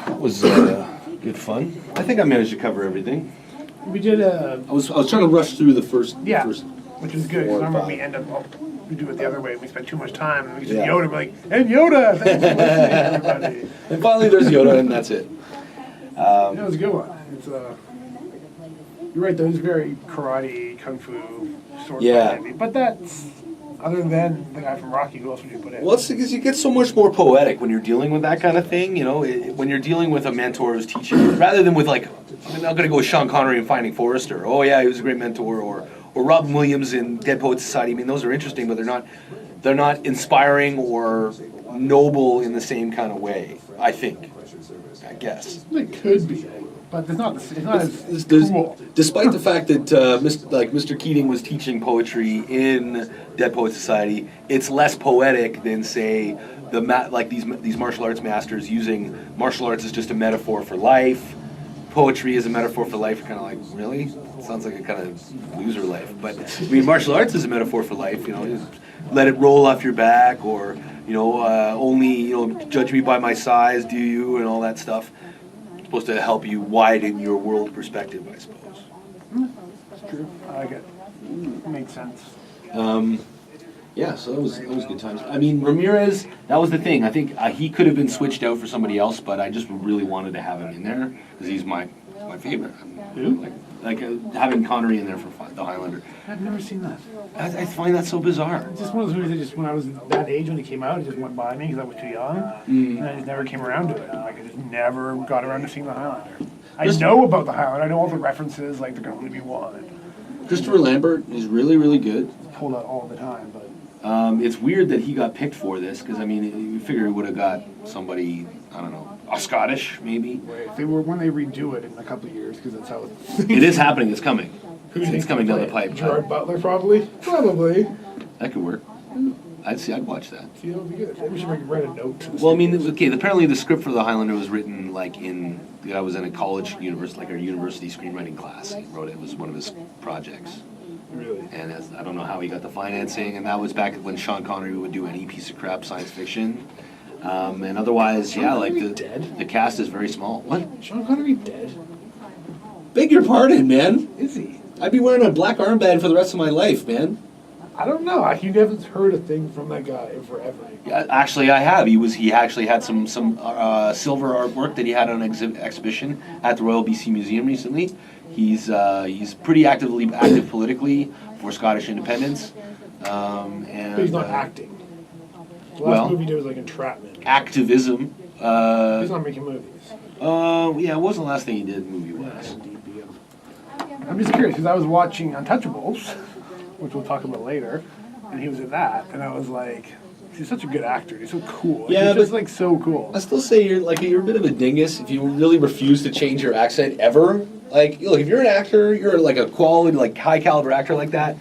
That was good fun. I think I managed to cover everything. We did I was trying to rush through the first. Which was good, because 4 or remember 5. we end up, we do it the other way, we spend too much time, and we just Yeah. Yoda, we're like, and Yoda, thanks for listening, everybody. And finally, there's Yoda, and that's it. That was a good one. It's you're right, though, it's very karate, kung fu, sword heavy, but that's, other than the guy from Rocky, who else would you put in? Well, it's because you get so much more poetic when you're dealing with that kind of thing, you know, when you're dealing with a mentor who's teaching you, rather than with, like, I'm not going to go with Sean Connery in Finding Forrester. Oh, yeah, he was a great mentor, or Robin Williams in Dead Poets Society. I mean, those are interesting, but they're not inspiring or noble in the same kind of way, I think, I guess. It could be, but it's not as cool. Despite the fact that Mr. Keating was teaching poetry in Dead Poets Society, it's less poetic than, say, these martial arts masters using martial arts as just a metaphor for life. Poetry is a metaphor for life. You're kind of like, really? Sounds like a kind of loser life. But I mean, martial arts is a metaphor for life. You know, just let it roll off your back, or only judge me by my size, do you, and all that stuff. It's supposed to help you widen your world perspective, I suppose. That's true. I like it. It makes sense. Yeah, so that was good times. I mean, Ramirez, that was the thing. I think he could have been switched out for somebody else, but I just really wanted to have him in there because he's my favorite. Who? Like having Connery in there for the Highlander. I've never seen that. I find that so bizarre. It's just one of those movies that just, when I was that age when it came out, it just went by me because I was too young, and I just never came around to it. Like, I just never got around to seeing the Highlander. I know about the Highlander. I know all the references, like there can only be one. Christopher Lambert is really, really good. Pulled out all the time, but it's weird that he got picked for this because I mean, you figure he would have got somebody, I don't know, a Scottish maybe. if they were when they redo it in a couple of years, because that's how It is happening. It's coming. Who's It's coming down the pipe. Gerard Butler, probably. Probably. That could work. I'd watch that. See, that would be good. Maybe we should write a note to the Well, I mean, okay. Apparently, the script for the Highlander was written I was in a college university, like a university screenwriting class. He wrote it. It was one of his projects. Really? And I don't know how he got the financing. And that was back when Sean Connery would do any piece of crap science fiction. And otherwise, the cast is very small. What? Sean Connery dead? Beg your pardon, man. Is he? I'd be wearing a black armband for the rest of my life, man. I don't know. You haven't heard a thing from that guy in forever. Yeah, actually, I have. He actually had some silver artwork that he had on an exhibition at the Royal BC Museum recently. He's pretty active politically for Scottish independence. And But he's not acting. The last movie he did was like Entrapment. Activism. He's not making movies. Yeah, what was the last thing he did movie-wise? I'm just curious because I was watching Untouchables, which we'll talk about later, and he was in that, and I was like, he's such a good actor. He's so cool. Yeah, he's just like so cool. I still say you're a bit of a dingus if you really refuse to change your accent ever. Like, look, if you're an actor, you're like a quality, like high caliber actor like that.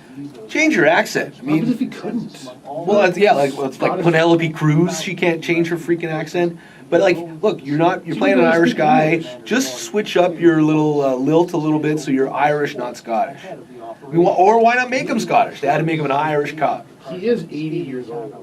Change your accent. I mean, what if he couldn't? Well, it's like Penelope Cruz. She can't change her freaking accent. But like, look, you're playing an Irish guy. Just switch up your little lilt a little bit so you're Irish, not Scottish. Or why not make him Scottish? They had to make him an Irish cop. He is 80 years old.